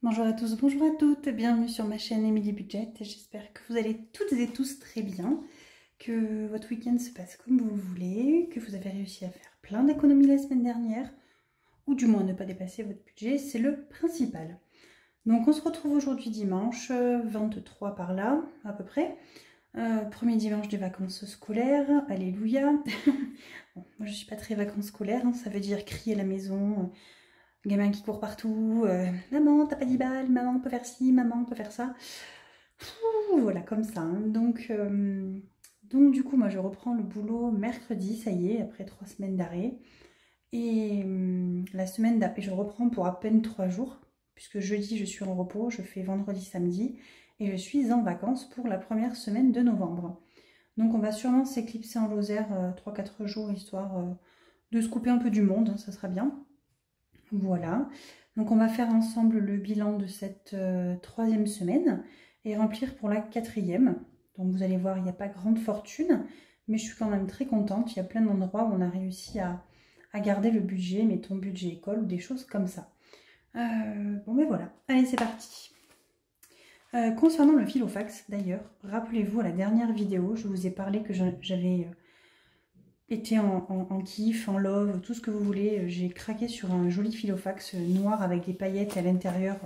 Bonjour à tous, bonjour à toutes, bienvenue sur ma chaîne Emily Budget. J'espère que vous allez toutes et tous très bien, que votre week-end se passe comme vous voulez, que vous avez réussi à faire plein d'économies la semaine dernière, ou du moins ne pas dépasser votre budget, c'est le principal. Donc on se retrouve aujourd'hui dimanche, 23 par là, à peu près. Premier dimanche des vacances scolaires, alléluia. Bon, moi je suis pas très vacances scolaires, hein, ça veut dire crier à la maison, gamin qui court partout, maman t'as pas 10 balles, maman on peut faire ci, maman on peut faire ça. Voilà comme ça, hein. Donc du coup moi je reprends le boulot mercredi, ça y est, après 3 semaines d'arrêt. Et la semaine d'après je reprends pour à peine 3 jours, puisque jeudi je suis en repos, je fais vendredi, samedi, et je suis en vacances pour la première semaine de novembre. Donc on va sûrement s'éclipser en Lozère 3-4 jours, histoire de se couper un peu du monde, hein, ça sera bien. Voilà, donc on va faire ensemble le bilan de cette troisième semaine et remplir pour la quatrième. Donc vous allez voir, il n'y a pas grande fortune, mais je suis quand même très contente. Il y a plein d'endroits où on a réussi à garder le budget, mettons budget école ou des choses comme ça. Bon ben voilà, allez c'est parti. Concernant le fil au fax d'ailleurs, rappelez-vous à la dernière vidéo, je vous ai parlé que j'avais été en kiff, en love, tout ce que vous voulez. J'ai craqué sur un joli filofax noir avec des paillettes à l'intérieur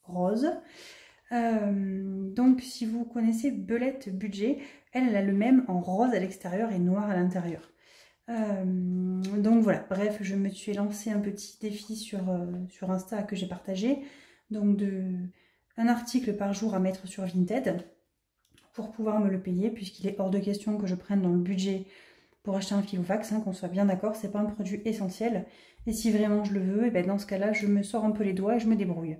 rose. Donc si vous connaissez Belette Budget, elle a le même en rose à l'extérieur et noir à l'intérieur. Donc voilà, bref, je me suis lancé un petit défi sur Insta que j'ai partagé. Donc un article par jour à mettre sur Vinted pour pouvoir me le payer, puisqu'il est hors de question que je prenne dans le budget pour acheter un filofax, hein, qu'on soit bien d'accord, c'est pas un produit essentiel. Et si vraiment je le veux, et ben dans ce cas-là, je me sors un peu les doigts et je me débrouille.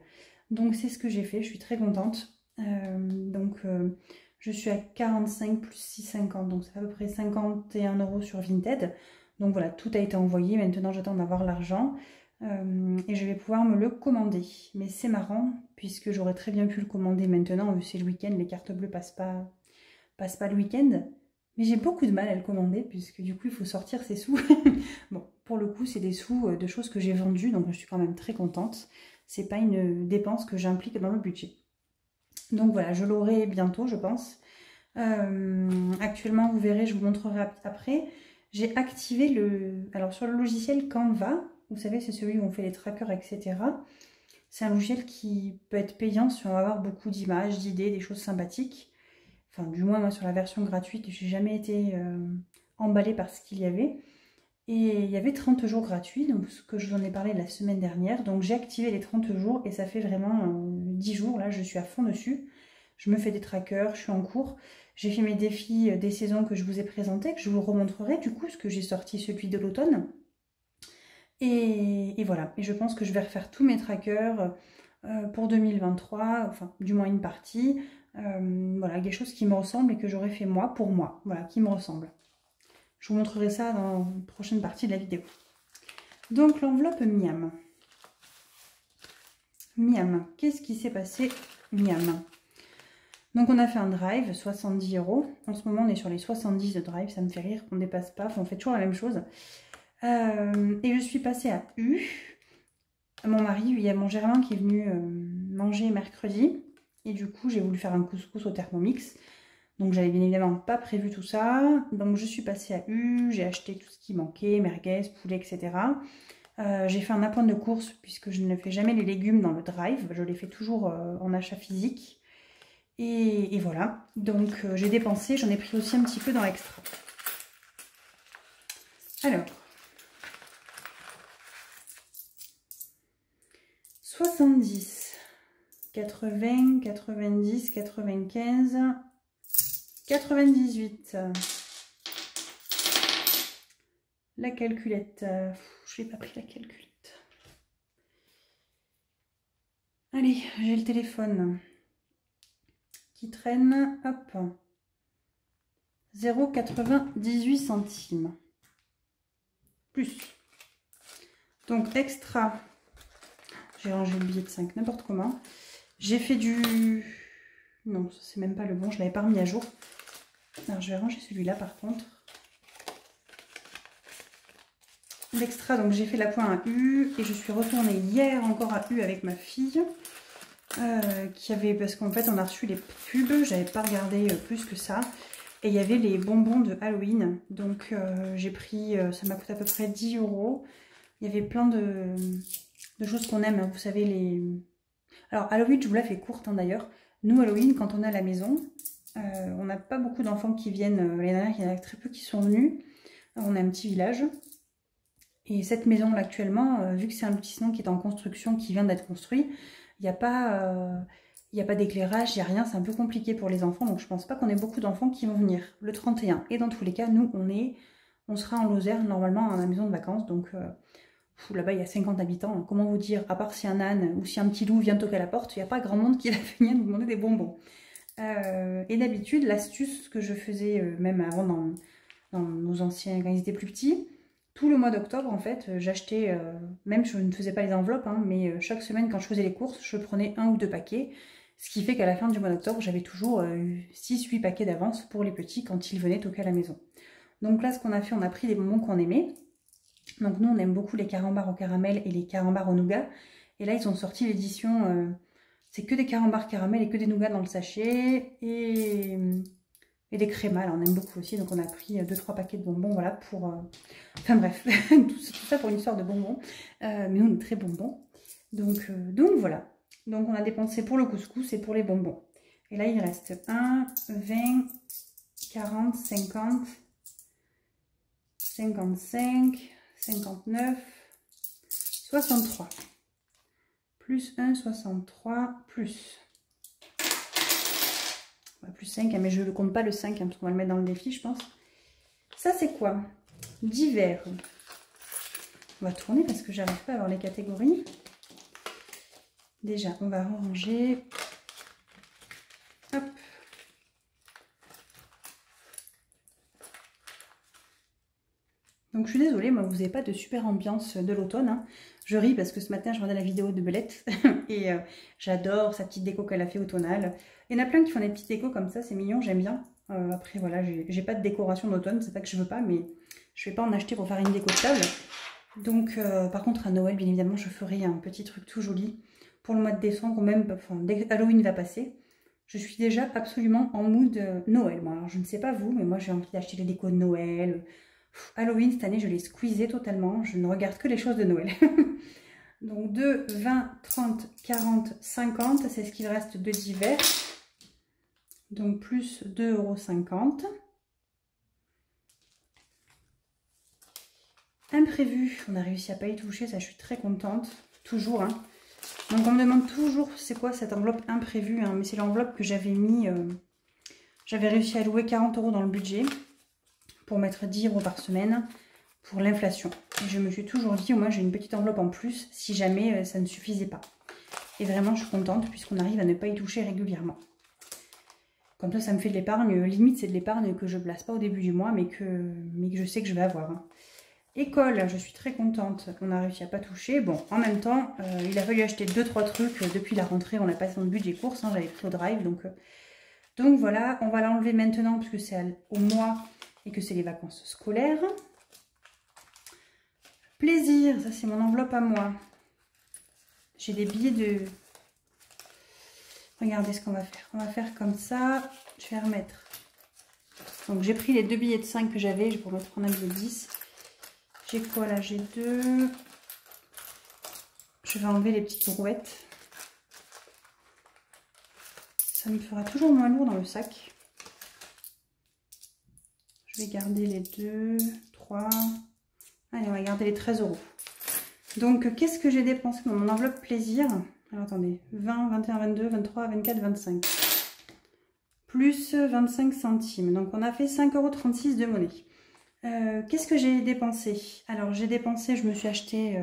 Donc c'est ce que j'ai fait, je suis très contente. Je suis à 45 plus 6,50, donc c'est à peu près 51 € sur Vinted. Donc voilà, tout a été envoyé, maintenant j'attends d'avoir l'argent. Et je vais pouvoir me le commander. Mais c'est marrant, puisque j'aurais très bien pu le commander maintenant, vu c'est le week-end, les cartes bleues passent pas le week-end. Mais j'ai beaucoup de mal à le commander, puisque du coup, il faut sortir ses sous. Bon, pour le coup, c'est des sous de choses que j'ai vendues, donc je suis quand même très contente. C'est pas une dépense que j'implique dans le budget. Donc voilà, je l'aurai bientôt, je pense. Actuellement, vous verrez, je vous montrerai après. J'ai activé alors sur le logiciel Canva, vous savez, c'est celui où on fait les trackers, etc. C'est un logiciel qui peut être payant si on va avoir beaucoup d'images, d'idées, des choses sympathiques. Enfin, du moins, moi, sur la version gratuite, je n'ai jamais été emballée par ce qu'il y avait. Et il y avait 30 jours gratuits, donc ce que je vous en ai parlé la semaine dernière. Donc j'ai activé les 30 jours et ça fait vraiment 10 jours. Là, je suis à fond dessus. Je me fais des trackers, je suis en cours. J'ai fait mes défis des saisons que je vous ai présentés, que je vous remontrerai du coup, parce que j'ai sorti celui de l'automne. Et voilà. Et je pense que je vais refaire tous mes trackers pour 2023, enfin, du moins une partie. Voilà, des choses qui me ressemblent et que j'aurais fait moi pour moi, voilà, qui me ressemblent. Je vous montrerai ça dans une prochaine partie de la vidéo. Donc l'enveloppe Miam. Miam, qu'est-ce qui s'est passé Miam? Donc on a fait un drive, 70 €. En ce moment on est sur les 70 de drive, ça me fait rire qu'on ne dépasse pas, on fait toujours la même chose. Et je suis passée à U. Mon mari, il y a mon Germain qui est venu manger mercredi. Et du coup j'ai voulu faire un couscous au Thermomix. Donc j'avais bien évidemment pas prévu tout ça. Donc je suis passée à U, j'ai acheté tout ce qui manquait, merguez, poulet, etc. J'ai fait un appoint de course puisque je ne fais jamais les légumes dans le drive. Je les fais toujours en achat physique. Et voilà. Donc j'ai dépensé, j'en ai pris aussi un petit peu dans l'extra. Alors. 70, 80, 90, 95... 98. La calculette. Je n'ai pas pris la calculette. Allez, j'ai le téléphone qui traîne. Hop. 0,98 centimes. Plus. Donc extra. J'ai rangé le billet de 5 n'importe comment. J'ai fait du... Non, ça c'est même pas le bon. Je ne l'avais pas remis à jour. Alors je vais ranger celui-là par contre. L'extra, donc j'ai fait l'appoint à U et je suis retournée hier encore à U avec ma fille. Parce qu'en fait on a reçu les pubs, j'avais pas regardé plus que ça. Et il y avait les bonbons de Halloween. Donc j'ai pris, ça m'a coûté à peu près 10 €. Il y avait plein de choses qu'on aime, hein. Vous savez les... Alors Halloween, je vous la fais courte hein, d'ailleurs. Nous Halloween, quand on est à la maison, on n'a pas beaucoup d'enfants qui viennent. L'année dernière, il y en a très peu qui sont venus. On a un petit village. Et cette maison là actuellement, vu que c'est un lotissement qui est en construction, qui vient d'être construit, il n'y a pas d'éclairage, il n'y a rien, c'est un peu compliqué pour les enfants, donc je pense pas qu'on ait beaucoup d'enfants qui vont venir le 31. Et dans tous les cas, nous, on sera en Lozère, normalement, à la maison de vacances, donc là-bas, il y a 50 habitants. Comment vous dire, à part si un âne ou si un petit loup vient toquer à la porte, il n'y a pas grand monde qui va venir nous demander des bonbons. Et d'habitude, l'astuce que je faisais, même avant dans nos anciens, quand ils étaient plus petits, tout le mois d'octobre, en fait, j'achetais, même je ne faisais pas les enveloppes, hein, mais chaque semaine, quand je faisais les courses, je prenais 1 ou 2 paquets. Ce qui fait qu'à la fin du mois d'octobre, j'avais toujours 6-8 paquets d'avance pour les petits quand ils venaient toquer à la maison. Donc là, ce qu'on a fait, on a pris les bonbons qu'on aimait. Donc nous, on aime beaucoup les carambars au caramel et les carambars au nougat. Et là, ils ont sorti l'édition, c'est que des carambars caramel et que des nougats dans le sachet. Et des crémas, là, on aime beaucoup aussi. Donc on a pris 2-3 paquets de bonbons, voilà, pour... Enfin bref, tout ça pour une histoire de bonbons. Mais nous, on est très bonbons. Donc voilà. Donc on a dépensé pour le couscous et pour les bonbons. Et là, il reste 1, 20, 40, 50, 55, 59, 63. Plus 1, 63, plus... Plus 5, mais je ne compte pas le 5, hein, parce qu'on va le mettre dans le défi, je pense. Ça, c'est quoi? Divers. On va tourner parce que j'arrive pas à avoir les catégories. Déjà, on va ranger. Hop. Donc, je suis désolée, moi, vous n'avez pas de super ambiance de l'automne. Hein. Je ris parce que ce matin, je regardais la vidéo de Belette. Et j'adore sa petite déco qu'elle a fait automnale. Il y en a plein qui font des petites décos comme ça, c'est mignon, j'aime bien. Après, voilà, j'ai pas de décoration d'automne, c'est pas que je veux pas, mais je vais pas en acheter pour faire une déco de table. Donc, par contre, à Noël, bien évidemment, je ferai un petit truc tout joli. Pour le mois de décembre, ou même, enfin, dès que Halloween va passer, je suis déjà absolument en mood Noël. Bon, alors, je ne sais pas vous, mais moi, j'ai envie d'acheter les décos de Noël. Halloween, cette année, je l'ai squeezé totalement. Je ne regarde que les choses de Noël. Donc, 2, 20, 30, 40, 50, c'est ce qu'il reste de divers. Donc, plus 2,50 €. Imprévu, on a réussi à pas y toucher, ça je suis très contente, toujours. Hein. Donc on me demande toujours c'est quoi cette enveloppe imprévue, hein, mais c'est l'enveloppe que j'avais mis, j'avais réussi à louer 40 € dans le budget pour mettre 10 € par semaine pour l'inflation. Et je me suis toujours dit, au moins j'ai une petite enveloppe en plus si jamais ça ne suffisait pas. Et vraiment je suis contente puisqu'on arrive à ne pas y toucher régulièrement. Comme ça me fait de l'épargne, limite c'est de l'épargne que je ne place pas au début du mois mais que je sais que je vais avoir. Hein. École, je suis très contente, on a réussi à pas toucher. Bon, en même temps, il a fallu acheter 2-3 trucs depuis la rentrée. On a passé dans le budget course, hein, j'avais pris au drive. Donc voilà, on va l'enlever maintenant puisque c'est au mois et que c'est les vacances scolaires. Plaisir, ça c'est mon enveloppe à moi. J'ai des billets de... Regardez ce qu'on va faire. On va faire comme ça, je vais remettre. Donc j'ai pris les 2 billets de 5 que j'avais, je vais pouvoir prendre un billet de 10. J'ai quoi là? J'ai 2. Je vais enlever les petites brouettes. Ça me fera toujours moins lourd dans le sac. Je vais garder les 2, 3. Allez, on va garder les 13 €. Donc, qu'est-ce que j'ai dépensé dans mon enveloppe plaisir? Alors, attendez. 20, 21, 22, 23, 24, 25. Plus 25 centimes. Donc, on a fait 5,36 € de monnaie. Qu'est-ce que j'ai dépensé? Alors j'ai dépensé, je me suis acheté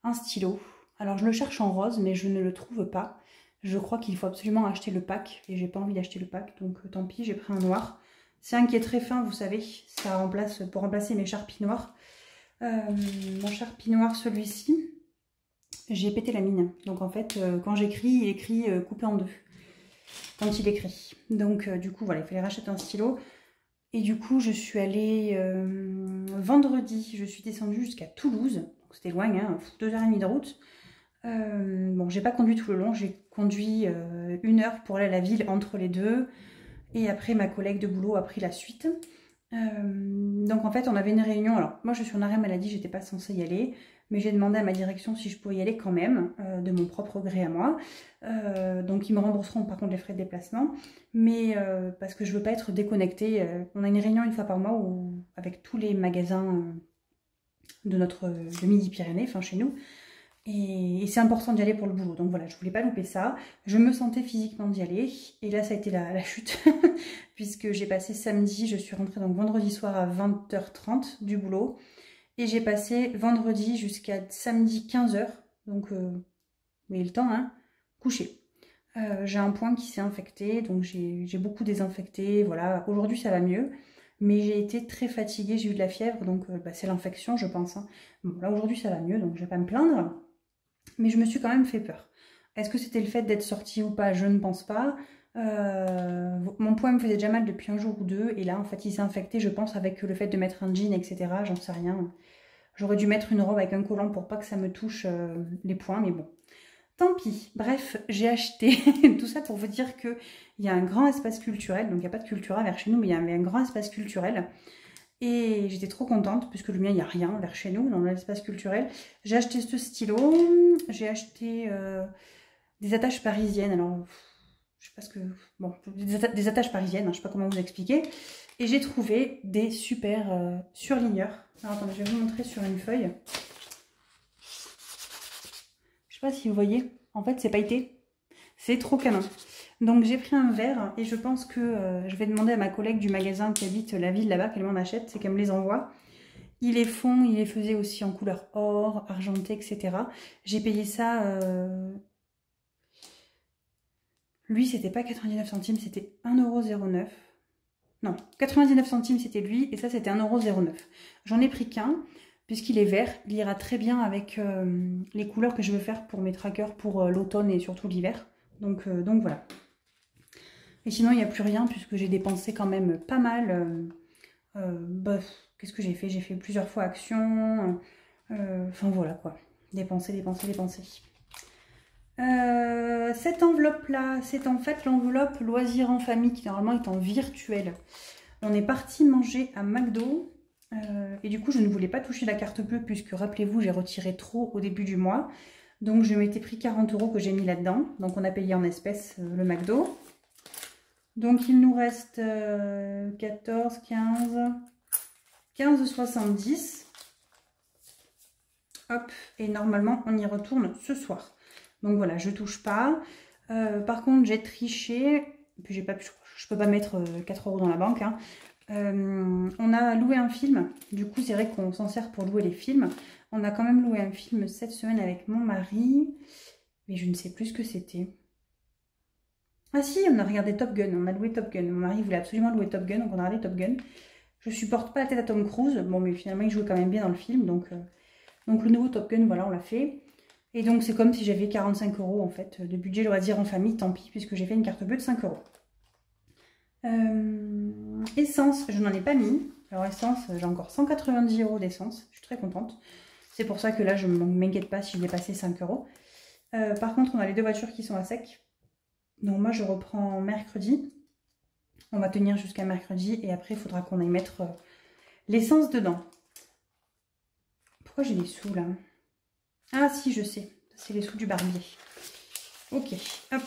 un stylo. Alors je le cherche en rose mais je ne le trouve pas. Je crois qu'il faut absolument acheter le pack et j'ai pas envie d'acheter le pack donc tant pis, j'ai pris un noir. C'est un qui est très fin, vous savez, ça remplace pour remplacer mes Sharpie noirs. Mon Sharpie noir, celui-ci, j'ai pété la mine. Donc en fait, quand j'écris, il écrit coupé en deux. Quand il écrit. Donc du coup, voilà, il fallait racheter un stylo. Et du coup, je suis allée vendredi, je suis descendue jusqu'à Toulouse. C'était loin, hein, 2h30 de route. Bon, j'ai pas conduit tout le long, j'ai conduit 1 heure pour aller à la ville entre les deux. Et après, ma collègue de boulot a pris la suite. Donc en fait, on avait une réunion. Alors, moi, je suis en arrêt maladie, j'étais pas censée y aller. Mais j'ai demandé à ma direction si je pouvais y aller quand même, de mon propre gré à moi. Donc ils me rembourseront par contre les frais de déplacement. Mais parce que je veux pas être déconnectée. On a une réunion 1 fois par mois avec tous les magasins de Midi-Pyrénées, enfin chez nous. Et c'est important d'y aller pour le boulot. Donc voilà, je voulais pas louper ça. Je me sentais physiquement d'y aller. Et là, ça a été la chute. Puisque j'ai passé samedi, je suis rentrée donc vendredi soir à 20h30 du boulot. Et j'ai passé vendredi jusqu'à samedi 15h. Donc, mais le temps, hein, couché. J'ai un poing qui s'est infecté. Donc j'ai beaucoup désinfecté. Voilà, aujourd'hui ça va mieux. Mais j'ai été très fatiguée, j'ai eu de la fièvre. Donc c'est l'infection, je pense. Hein. Bon, là aujourd'hui ça va mieux, donc je vais pas me plaindre. Mais je me suis quand même fait peur. Est-ce que c'était le fait d'être sortie ou pas? Je ne pense pas. Mon poing me faisait déjà mal depuis un jour ou deux. Et là, en fait, il s'est infecté, je pense, avec le fait de mettre un jean, etc. J'en sais rien. J'aurais dû mettre une robe avec un collant pour pas que ça me touche les poings. Mais bon, tant pis. Bref, j'ai acheté tout ça pour vous dire qu'il y a un grand espace culturel. Donc, il n'y a pas de Cultura vers chez nous, mais il y avait un grand espace culturel. Et j'étais trop contente, puisque le mien, il n'y a rien vers chez nous, dans l'espace culturel. J'ai acheté ce stylo, j'ai acheté des attaches parisiennes. Alors, je sais pas ce que... Bon, des attaches parisiennes, hein, je sais pas comment vous expliquer. Et j'ai trouvé des super surligneurs. Alors, attendez, je vais vous montrer sur une feuille. Je sais pas si vous voyez. En fait, c'est pailleté. C'est trop canon. Donc j'ai pris un verre et je pense que je vais demander à ma collègue du magasin qui habite la ville là-bas qu'elle m'en achète, c'est qu'elle me les envoie. Il les fond, il les faisait aussi en couleur or, argenté, etc. J'ai payé ça... Lui, c'était pas 99 centimes, c'était 1,09 €. Non, 99 centimes c'était lui et ça c'était 1,09 €. J'en ai pris qu'un, puisqu'il est vert. Il ira très bien avec les couleurs que je veux faire pour mes trackers pour l'automne et surtout l'hiver. Donc voilà. Et sinon, il n'y a plus rien puisque j'ai dépensé quand même pas mal. Qu'est-ce que j'ai fait? J'ai fait plusieurs fois action. Enfin voilà quoi. Dépenser. Cette enveloppe-là, c'est en fait l'enveloppe loisirs en famille qui normalement est en virtuel. On est parti manger à McDo. Et du coup, je ne voulais pas toucher la carte bleue puisque, rappelez-vous, j'ai retiré trop au début du mois. Donc, je m'étais pris 40 € que j'ai mis là-dedans. Donc, on a payé en espèces le McDo. Donc, il nous reste 14, 15,70. Hop, et normalement, on y retourne ce soir. Donc, voilà, je touche pas. Par contre, j'ai triché. Puis, j'ai pas pu, je peux pas mettre 4 € dans la banque. Hein. On a loué un film. Du coup, c'est vrai qu'on s'en sert pour louer les films. On a quand même loué un film cette semaine avec mon mari. Mais je ne sais plus ce que c'était. Ah si, on a regardé Top Gun, on a loué Top Gun. Mon mari voulait absolument louer Top Gun, donc on a regardé Top Gun. Je supporte pas la tête à Tom Cruise, bon mais finalement il jouait quand même bien dans le film, donc le nouveau Top Gun, voilà, on l'a fait. Et donc c'est comme si j'avais 45 € en fait de budget loisir en famille, tant pis, puisque j'ai fait une carte bleue de 5 €. Essence, je n'en ai pas mis. Alors essence, j'ai encore 190 € d'essence, je suis très contente. C'est pour ça que là je ne m'inquiète pas si j'ai passé 5 €. Par contre, on a les 2 voitures qui sont à sec. Donc moi je reprends mercredi, on va tenir jusqu'à mercredi et après il faudra qu'on aille mettre l'essence dedans. Pourquoi j'ai les sous là? Ah si, je sais, c'est les sous du barbier. Ok, hop,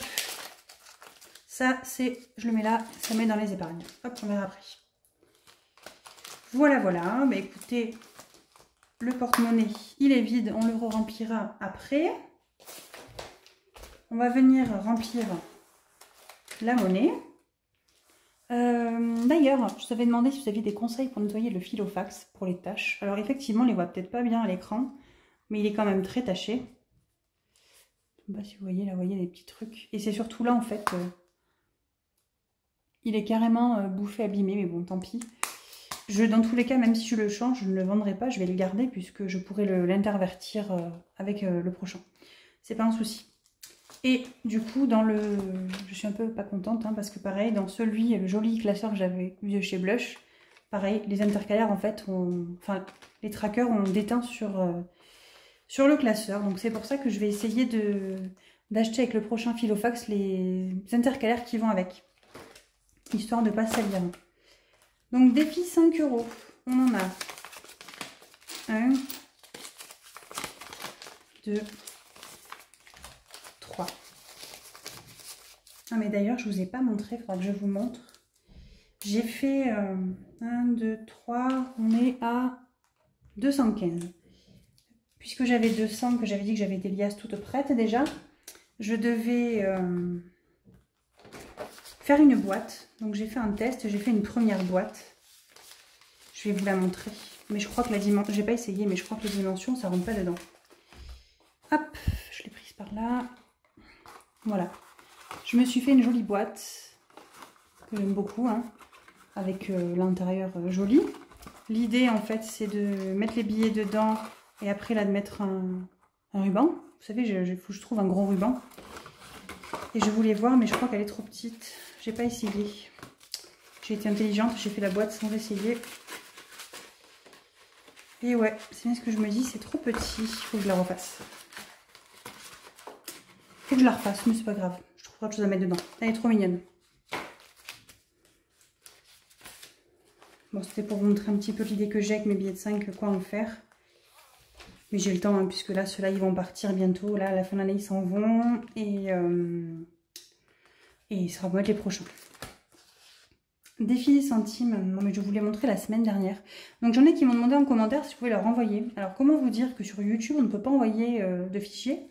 ça c'est, je le mets là, ça met dans les épargnes. Hop, on verra après. Voilà, bah écoutez, le porte-monnaie il est vide, on le remplira après. On va venir remplir la monnaie. D'ailleurs, je vous avais demandé si vous aviez des conseils pour nettoyer le fil au fax pour les taches. Alors effectivement, on les voit peut-être pas bien à l'écran, mais il est quand même très taché. Je ne sais pas si vous voyez, là, vous voyez les petits trucs. Et c'est surtout là, en fait, il est carrément bouffé, abîmé, mais bon, tant pis. Dans tous les cas, même si je le change, je ne le vendrai pas, je vais le garder puisque je pourrai l'intervertir avec le prochain. C'est pas un souci. Et du coup, je suis un peu pas contente, hein, parce que pareil, dans celui, le joli classeur que j'avais vu chez Blush, pareil, les intercalaires, en fait, enfin, les trackers ont déteint sur sur le classeur. Donc c'est pour ça que je vais essayer d'acheter avec le prochain Filofax les intercalaires qui vont avec, histoire de ne pas salir. Donc défi 5 €. On en a 1, 2, 3. Ah mais d'ailleurs je vous ai pas montré, il faudra que je vous montre. J'ai fait 1, 2, 3, on est à 215. Puisque j'avais 200, que j'avais dit que j'avais des liasses toutes prêtes déjà, je devais faire une boîte. Donc j'ai fait un test, j'ai fait une première boîte. Je vais vous la montrer. Mais je crois que la dimension, j'ai pas essayé, mais je crois que les dimensions, ça rentre pas dedans. Hop, je l'ai prise par là. Voilà. Je me suis fait une jolie boîte, que j'aime beaucoup, hein, avec l'intérieur joli. L'idée, en fait, c'est de mettre les billets dedans et après, là, de mettre un ruban. Vous savez, il faut que je trouve un gros ruban. Et je voulais voir, mais je crois qu'elle est trop petite. J'ai pas essayé. J'ai été intelligente, j'ai fait la boîte sans essayer. Et ouais, c'est bien ce que je me dis, c'est trop petit. Il faut que je la refasse. Il faut que je la refasse, mais c'est pas grave. Je trouverai autre chose à mettre dedans. Elle est trop mignonne. Bon, c'était pour vous montrer un petit peu l'idée que j'ai avec mes billets de 5, quoi en faire. Mais j'ai le temps, hein, puisque là, ceux-là, ils vont partir bientôt. Là, à la fin de l'année, ils s'en vont. Et il sera pour mettre les prochains. Défi centimes. Non, mais je vous l'ai montré la semaine dernière. Donc, j'en ai qui m'ont demandé en commentaire si je pouvais leur renvoyer. Alors, comment vous dire que sur YouTube, on ne peut pas envoyer de fichiers.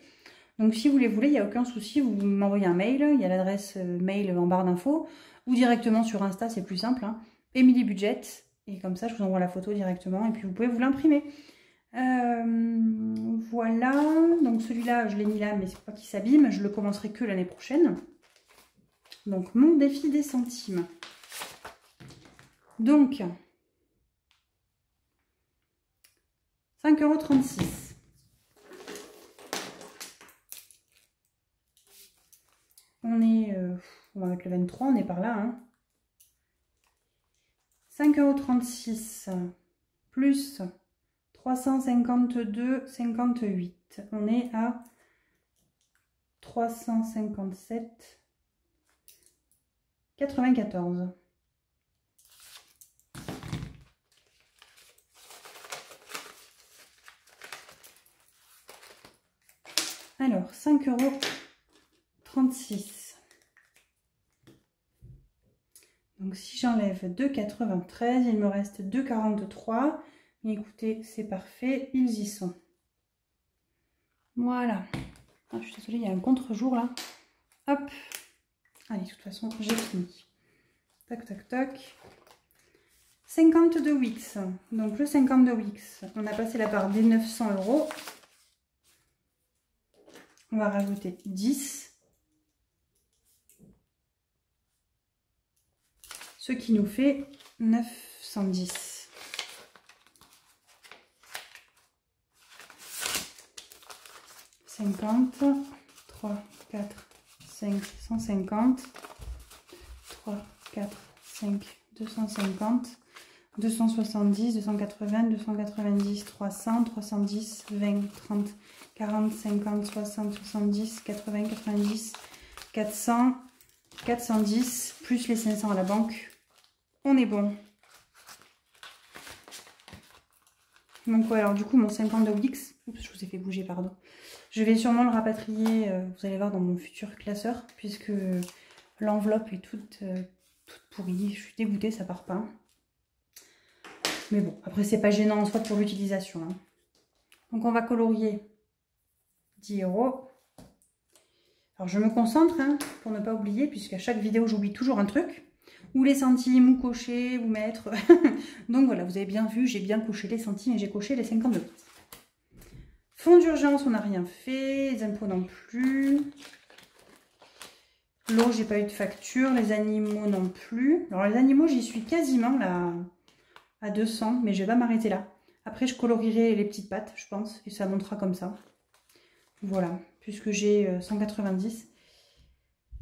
Donc, si vous les voulez, il n'y a aucun souci. Vous m'envoyez un mail. Il y a l'adresse mail en barre d'infos. Ou directement sur Insta, c'est plus simple. Hein. Emily Budget. Et comme ça, je vous envoie la photo directement. Et puis, vous pouvez vous l'imprimer. Voilà, donc celui-là je l'ai mis là mais c'est pas qu'il s'abîme, je le commencerai que l'année prochaine. Donc mon défi des centimes. Donc 5,36 €. On est, on va mettre le 23, on est par là. Hein. 5,36 € plus 352,58. On est à 357,94. Alors, 5,36 €. Donc, si j'enlève 2,93, il me reste 2,43 €. Écoutez, c'est parfait, ils y sont. Voilà. Ah, je suis désolée, il y a un contre-jour là. Hop. Allez, de toute façon, j'ai fini. Tac, tac, tac. 52 Wix. Donc, le 52 Wix, on a passé la barre des 900 €. On va rajouter 10. Ce qui nous fait 910. 50, 3, 4, 5, 150, 3, 4, 5, 250, 270, 280, 290, 300, 310, 20, 30, 40, 50, 60, 70, 80, 90, 400, 410, plus les 500 à la banque. On est bon. Donc ouais, alors du coup mon 52 Wix, oups, je vous ai fait bouger, pardon. Je vais sûrement le rapatrier, vous allez voir, dans mon futur classeur, puisque l'enveloppe est toute pourrie. Je suis dégoûtée, ça part pas. Mais bon, après c'est pas gênant en soi pour l'utilisation. Hein. Donc on va colorier 10 €. Alors je me concentre hein, pour ne pas oublier, puisqu'à chaque vidéo j'oublie toujours un truc. Ou les centimes, ou cocher, ou mettre. Donc voilà, vous avez bien vu, j'ai bien coché les centimes et j'ai coché les 52. Fonds d'urgence, on n'a rien fait. Les impôts non plus. L'eau, j'ai pas eu de facture. Les animaux non plus. Alors les animaux, j'y suis quasiment là à 200, mais je vais pas m'arrêter là. Après, je colorierai les petites pattes, je pense, et ça montera comme ça. Voilà, puisque j'ai 190.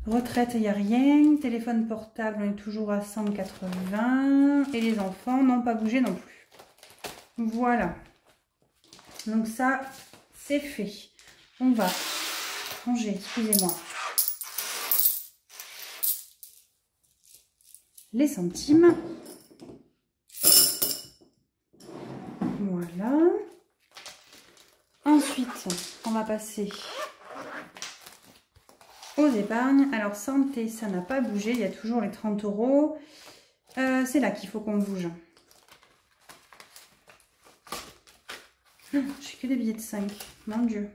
Retraite, il n'y a rien. Téléphone portable, on est toujours à 180. Et les enfants n'ont pas bougé non plus. Voilà. Donc ça, c'est fait. On va ranger, excusez-moi, les centimes. Voilà. Ensuite, on va passer aux épargnes. Alors, santé, ça n'a pas bougé. Il y a toujours les 30 €. C'est là qu'il faut qu'on bouge. J'ai que des billets de 5. Mon Dieu.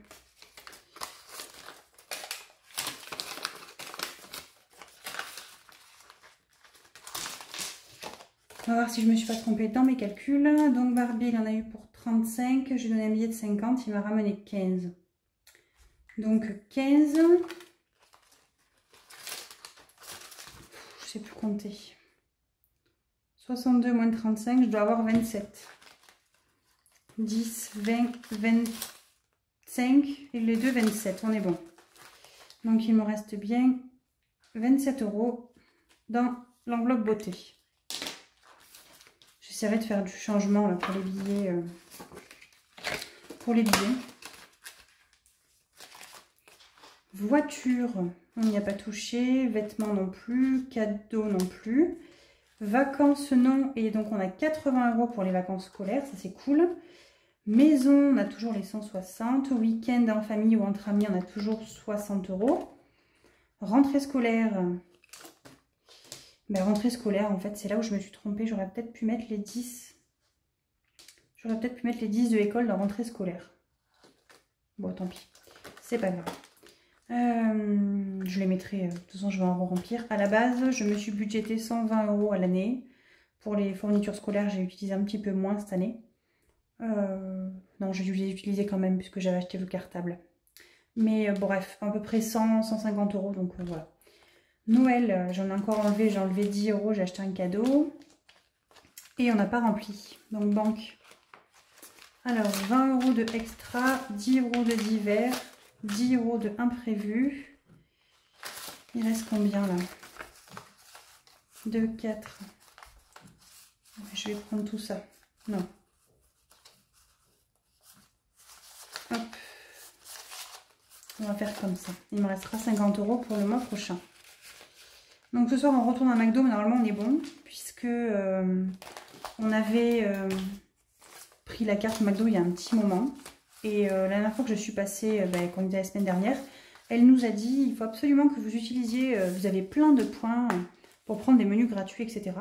On va voir si je ne me suis pas trompée dans mes calculs. Donc Barbie, il en a eu pour 35. J'ai donné un billet de 50. Il m'a ramené 15. Donc 15. Je ne sais plus compter. 62 moins 35, je dois avoir 27. 10, 20, 25 et les deux 27. On est bon. Donc il me reste bien 27 € dans l'enveloppe beauté. J'essaierai de faire du changement là, pour les billets. Voiture, on n'y a pas touché. Vêtements non plus. Cadeaux non plus. Vacances non. Et donc on a 80 € pour les vacances scolaires. Ça c'est cool. Maison, on a toujours les 160. Week-end en famille ou entre amis, on a toujours 60 €. Rentrée scolaire. Ben, rentrée scolaire, en fait, c'est là où je me suis trompée. J'aurais peut-être pu mettre les 10. J'aurais peut-être pu mettre les 10 de l'école dans rentrée scolaire. Bon, tant pis. C'est pas grave. Je les mettrai, de toute façon, je vais en remplir. À la base, je me suis budgété 120 € à l'année. Pour les fournitures scolaires, j'ai utilisé un petit peu moins cette année. Non, je les ai utilisés quand même puisque j'avais acheté le cartable. Mais bref, à peu près 100, 150 €. Donc voilà. Noël, j'en ai encore enlevé, j'ai enlevé 10 €, j'ai acheté un cadeau. Et on n'a pas rempli. Donc banque. Alors 20 € de extra, 10 € de divers, 10 € de imprévu. Il reste combien là? 2, 4. Je vais prendre tout ça. Non. Hop. On va faire comme ça. Il me restera 50 € pour le mois prochain. Donc ce soir on retourne à McDo, mais normalement on est bon. Puisque on avait pris la carte McDo il y a un petit moment. Et la dernière fois que je suis passée, quand on était la semaine dernière, elle nous a dit il faut absolument que vous utilisiez, vous avez plein de points pour prendre des menus gratuits, etc.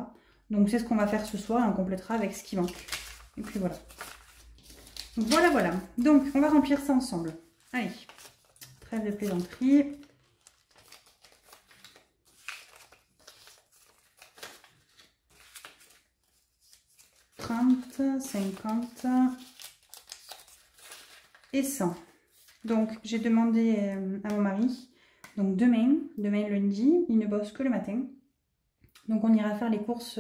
Donc c'est ce qu'on va faire ce soir et on complétera avec ce qui manque. Et puis voilà. Voilà, voilà. Donc on va remplir ça ensemble. Allez, trêve de plaisanterie. « 30, 50 et 100. Donc, j'ai demandé à mon mari, donc demain lundi, il ne bosse que le matin. Donc, on ira faire les courses,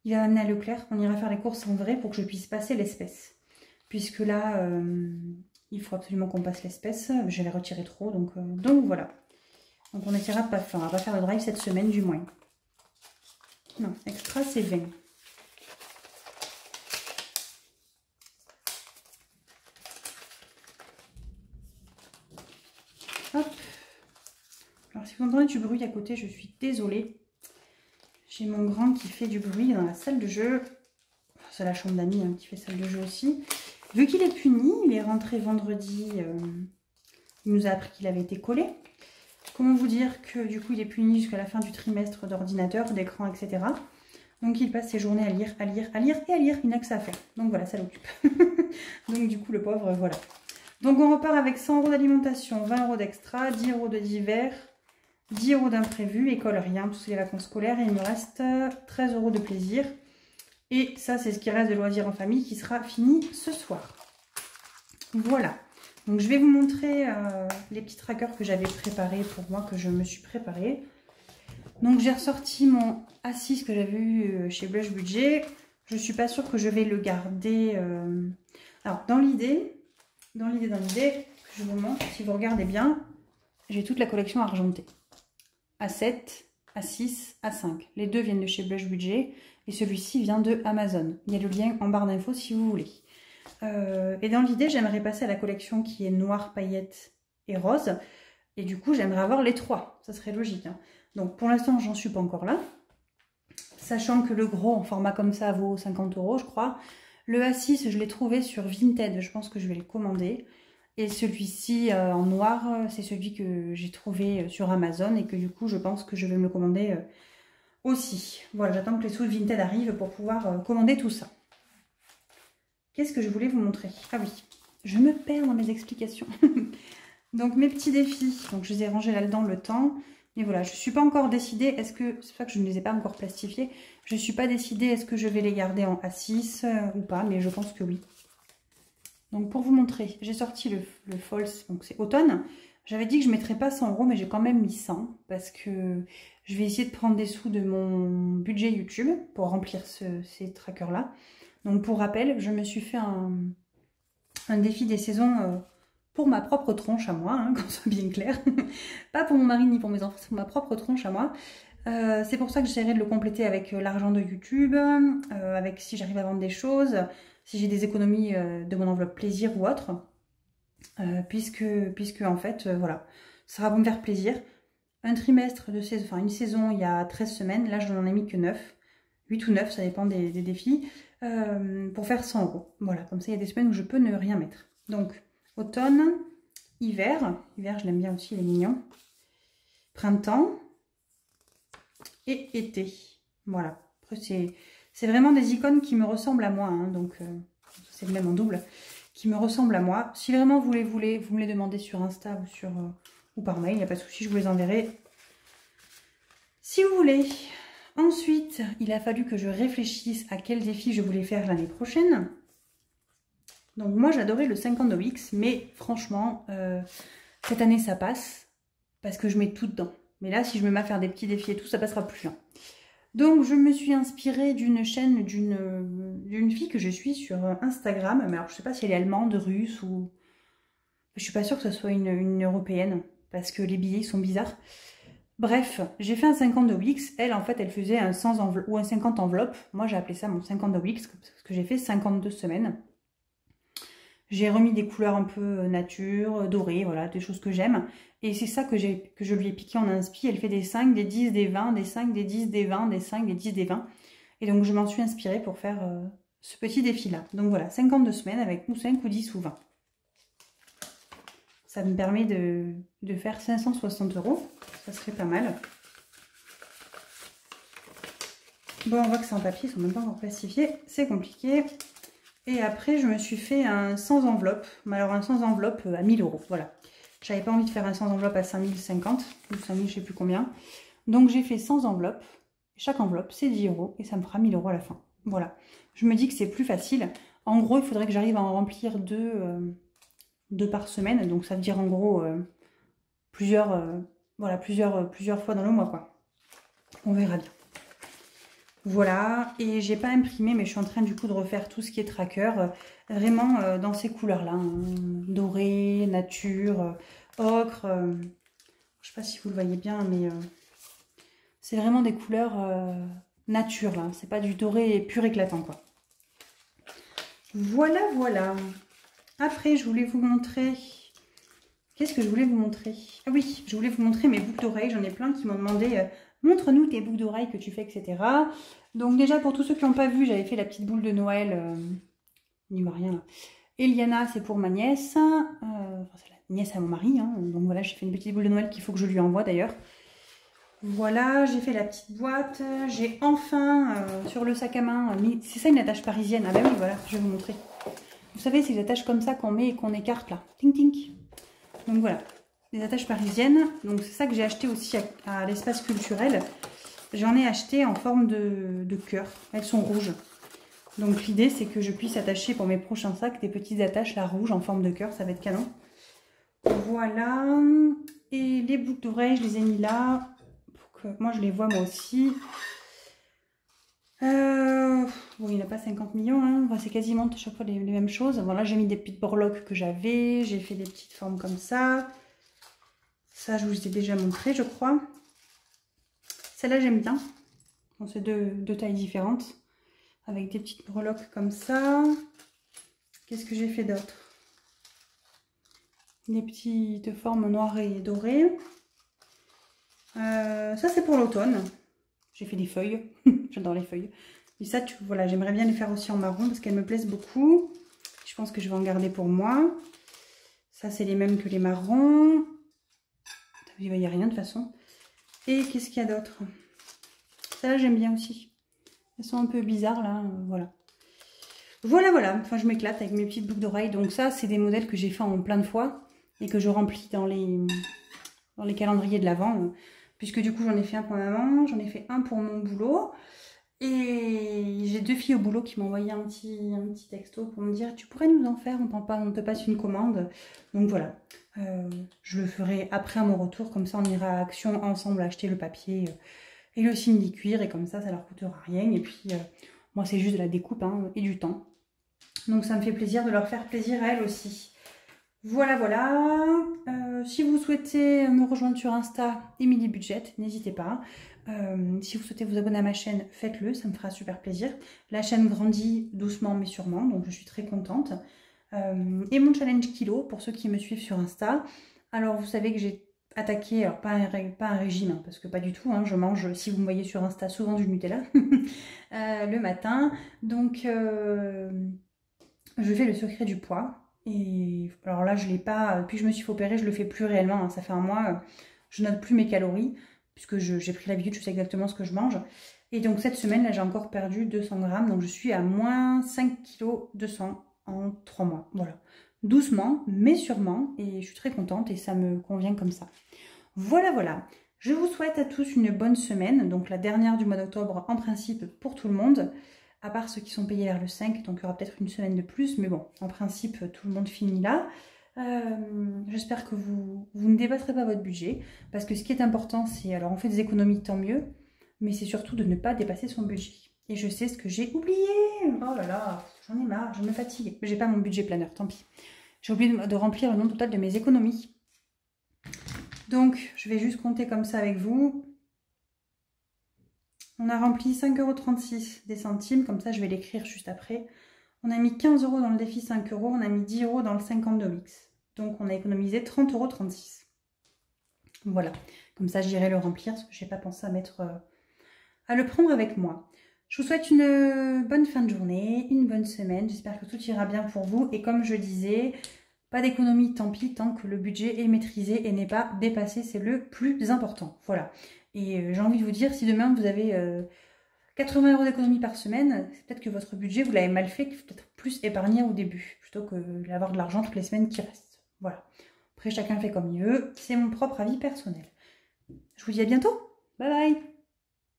il va m'amener à Leclerc, on ira faire les courses en vrai pour que je puisse passer l'espèce. Puisque là, il faut absolument qu'on passe l'espèce, je vais retirer trop, donc voilà. Donc, on essaiera de pas faire, on va pas faire le drive cette semaine du moins. Non, extra c'est 20. Hop. Alors si vous entendez du bruit à côté, je suis désolée. J'ai mon grand qui fait du bruit dans la salle de jeu. C'est la chambre d'amis hein, qui fait salle de jeu aussi. Vu qu'il est puni, il est rentré vendredi. Il nous a appris qu'il avait été collé. Comment vous dire que du coup il est puni jusqu'à la fin du trimestre d'ordinateur, d'écran, etc. Donc il passe ses journées à lire, à lire, à lire et à lire. Il n'a que ça à faire. Donc voilà, ça l'occupe. Donc du coup le pauvre, voilà. Donc on repart avec 100 € d'alimentation, 20 € d'extra, 10 € de divers, 10 € d'imprévu, école rien, tous les vacances scolaires. Et il me reste 13 € de plaisir. Et ça c'est ce qui reste de loisirs en famille qui sera fini ce soir. Voilà. Donc je vais vous montrer les petits trackers que j'avais préparés pour moi, que je me suis préparé. Donc j'ai ressorti mon A6 que j'avais eu chez Blush Budget. Je ne suis pas sûre que je vais le garder. Alors dans l'idée, je vous montre, si vous regardez bien, j'ai toute la collection argentée. A7, A6, A5. Les deux viennent de chez Blush Budget et celui-ci vient de Amazon. Il y a le lien en barre d'infos si vous voulez. Et dans l'idée, j'aimerais passer à la collection qui est noire, paillettes et rose. Et du coup, j'aimerais avoir les trois. Ça serait logique, hein. Donc pour l'instant, j'en suis pas encore là. Sachant que le gros en format comme ça vaut 50 €, je crois. Le A6, je l'ai trouvé sur Vinted. Je pense que je vais le commander. Et celui-ci en noir, c'est celui que j'ai trouvé sur Amazon. Et que du coup, je pense que je vais me le commander aussi. Voilà, j'attends que les sous de Vinted arrivent pour pouvoir commander tout ça. Qu'est-ce que je voulais vous montrer? Ah oui, je me perds dans mes explications. Donc mes petits défis, donc je les ai rangés là-dedans le temps. Mais voilà, je ne suis pas encore décidée, est-ce que, c'est pas que je ne les ai pas encore plastifiés, je ne suis pas décidée est-ce que je vais les garder en A6 ou pas, mais je pense que oui. Donc pour vous montrer, j'ai sorti le False, donc c'est automne. J'avais dit que je ne mettrais pas 100 €, mais j'ai quand même mis 100 parce que je vais essayer de prendre des sous de mon budget YouTube pour remplir ces trackers-là. Donc pour rappel, je me suis fait un défi des saisons pour ma propre tronche à moi, hein, qu'on soit bien clair. Pas pour mon mari ni pour mes enfants, c'est pour ma propre tronche à moi. C'est pour ça que j'essaierai de le compléter avec l'argent de YouTube, avec si j'arrive à vendre des choses, si j'ai des économies de mon enveloppe plaisir ou autre. Puisque en fait, voilà, ça va me faire plaisir. Un trimestre de saison, enfin une saison, il y a 13 semaines, là je n'en ai mis que 9. 8 ou 9, ça dépend des défis, pour faire 100 €. Voilà, comme ça il y a des semaines où je peux ne rien mettre. Donc, automne, hiver, hiver je l'aime bien aussi, il est mignon, printemps et été. Voilà, après c'est vraiment des icônes qui me ressemblent à moi, hein, donc c'est le même en double, qui me ressemblent à moi. Si vraiment vous me les demandez sur Insta ou, ou par mail, il n'y a pas de souci, je vous les enverrai si vous voulez. Ensuite, il a fallu que je réfléchisse à quel défi je voulais faire l'année prochaine. Donc moi, j'adorais le 52X, mais franchement, cette année, ça passe parce que je mets tout dedans. Mais là, si je me mets à faire des petits défis et tout, ça passera plus. Hein. Donc, je me suis inspirée d'une chaîne d'une fille que je suis sur Instagram. Mais alors, je ne sais pas si elle est allemande, russe ou... Je suis pas sûre que ce soit une européenne parce que les billets sont bizarres. Bref, j'ai fait un 52X. Elle, en fait, elle faisait un 100 enveloppes ou un 50 enveloppes. Moi, j'ai appelé ça mon 52X parce que j'ai fait 52 semaines. J'ai remis des couleurs un peu nature, dorées, voilà, des choses que j'aime. Et c'est ça que je lui ai piqué en inspi. Elle fait des 5, des 10, des 20, des 5, des 10, des 20, des 5, des 10, des 20. Et donc, je m'en suis inspirée pour faire ce petit défi-là. Donc voilà, 52 semaines avec ou 5 ou 10 ou 20. Ça me permet de faire 560 €. Ça serait pas mal. Bon, on voit que c'est en papier, ils sont même pas encore plastifiés. C'est compliqué. Et après, je me suis fait un sans enveloppe. Mais alors, un sans enveloppe à 1000 €. Voilà. J'avais pas envie de faire un sans enveloppe à 5050 ou 5000, je sais plus combien. Donc, j'ai fait sans enveloppe. Chaque enveloppe, c'est 10 € et ça me fera 1000 € à la fin. Voilà. Je me dis que c'est plus facile. En gros, il faudrait que j'arrive à en remplir deux par semaine. Donc, ça veut dire en gros voilà, plusieurs fois dans le mois, quoi. On verra bien. Voilà, et j'ai pas imprimé, mais je suis en train du coup de refaire tout ce qui est tracker, vraiment dans ces couleurs-là, hein, doré, nature, ocre, je sais pas si vous le voyez bien, mais c'est vraiment des couleurs nature, là, c'est pas du doré pur éclatant, quoi. Voilà, voilà. Après, je voulais vous montrer... Qu'est-ce que je voulais vous montrer? Ah oui, je voulais vous montrer mes boucles d'oreilles. J'en ai plein qui m'ont demandé montre-nous tes boucles d'oreilles que tu fais, etc. Donc déjà, pour tous ceux qui n'ont pas vu, j'avais fait la petite boule de Noël. Il n'y voit rien là. Eliana, c'est pour ma nièce. C'est la nièce à mon mari. Hein. Donc voilà, j'ai fait une petite boule de Noël qu'il faut que je lui envoie d'ailleurs. Voilà, j'ai fait la petite boîte. J'ai enfin, sur le sac à main, mis... C'est ça une attache parisienne. Ah bah oui, voilà, je vais vous montrer. Vous savez, c'est les attaches comme ça qu'on met et qu'on écarte là. Tink tink. Donc voilà, des attaches parisiennes. Donc c'est ça que j'ai acheté aussi à l'espace culturel. J'en ai acheté en forme de cœur. Elles sont rouges. Donc l'idée c'est que je puisse attacher pour mes prochains sacs des petites attaches là rouges en forme de cœur. Ça va être canon. Voilà. Et les boucles d'oreilles, je les ai mis là. Pour que moi je les vois moi aussi. Bon, il n'y en a pas 50 millions, hein. Enfin, c'est quasiment à chaque fois les mêmes choses. Voilà, j'ai mis des petites borloques que j'avais, j'ai fait des petites formes comme ça. Ça, je vous ai déjà montré, je crois. Celle-là, j'aime bien. Bon, c'est deux tailles différentes, avec des petites borloques comme ça. Qu'est-ce que j'ai fait d'autre? Des petites formes noires et dorées. Ça, c'est pour l'automne. J'ai fait des feuilles. J'adore les feuilles. Et ça, voilà, j'aimerais bien les faire aussi en marron parce qu'elles me plaisent beaucoup. Je pense que je vais en garder pour moi. Ça, c'est les mêmes que les marrons. Il n'y a rien de toute façon. Et qu'est-ce qu'il y a d'autre? Celle-là, j'aime bien aussi. Elles sont un peu bizarres, là. Voilà. Voilà. Enfin, je m'éclate avec mes petites boucles d'oreilles. Donc ça, c'est des modèles que j'ai fait en plein de fois et que je remplis dans les calendriers de l'Avent. Puisque du coup, j'en ai fait un pour ma maman, j'en ai fait un pour mon boulot. Et j'ai 2 filles au boulot qui m'ont envoyé un petit texto pour me dire « Tu pourrais nous en faire, on te passe une commande. » Donc voilà, je le ferai après à mon retour. Comme ça, on ira à Action ensemble acheter le papier et le simili-cuir. Et comme ça leur coûtera rien. Et puis, moi, c'est juste de la découpe et du temps. Donc ça me fait plaisir de leur faire plaisir à elles aussi. Voilà. Si vous souhaitez me rejoindre sur Insta, Emilie Budget, n'hésitez pas. Si vous souhaitez vous abonner à ma chaîne, faites-le, ça me fera super plaisir. La chaîne grandit doucement mais sûrement, donc je suis très contente. Et mon challenge kilo, pour ceux qui me suivent sur Insta. Alors vous savez que j'ai attaqué, alors pas un régime, parce que pas du tout, je mange, si vous me voyez sur Insta, souvent du Nutella le matin. Donc je fais le secret du poids. Et alors là, je l'ai pas, depuis que je me suis fait opérer, je le fais plus réellement. Ça fait un mois, je note plus mes calories, puisque j'ai pris l'habitude, je sais exactement ce que je mange. Et donc cette semaine, là, j'ai encore perdu 200 grammes. Donc je suis à moins 5 kg 200 en 3 mois. Voilà. Doucement, mais sûrement. Et je suis très contente et ça me convient comme ça. Voilà. Je vous souhaite à tous une bonne semaine. Donc la dernière du mois d'octobre, en principe, pour tout le monde. À part ceux qui sont payés vers le 5, donc il y aura peut-être une semaine de plus. Mais bon, en principe, tout le monde finit là. J'espère que vous ne dépasserez pas votre budget. Parce que ce qui est important, c'est... Alors, on fait des économies, tant mieux. Mais c'est surtout de ne pas dépasser son budget. Et je sais ce que j'ai oublié. Oh là là, j'en ai marre, je me fatigue. Mais j'ai pas mon budget planeur, tant pis. J'ai oublié de remplir le nombre total de mes économies. Donc, je vais juste compter comme ça avec vous. On a rempli 5,36 € des centimes, comme ça je vais l'écrire juste après. On a mis 15 € dans le défi 5 €, on a mis 10 € dans le 52 Wix. Donc on a économisé 30,36 €. Voilà, comme ça j'irai le remplir, parce que je n'ai pas pensé à le prendre avec moi. Je vous souhaite une bonne fin de journée, une bonne semaine, j'espère que tout ira bien pour vous. Et comme je disais, pas d'économie, tant pis, tant que le budget est maîtrisé et n'est pas dépassé, c'est le plus important. Voilà. Et j'ai envie de vous dire, si demain vous avez 80 € d'économie par semaine, c'est peut-être que votre budget, vous l'avez mal fait, qu'il faut peut-être plus épargner au début, plutôt que d'avoir de l'argent toutes les semaines qui restent. Voilà. Après, chacun fait comme il veut. C'est mon propre avis personnel. Je vous dis à bientôt. Bye bye.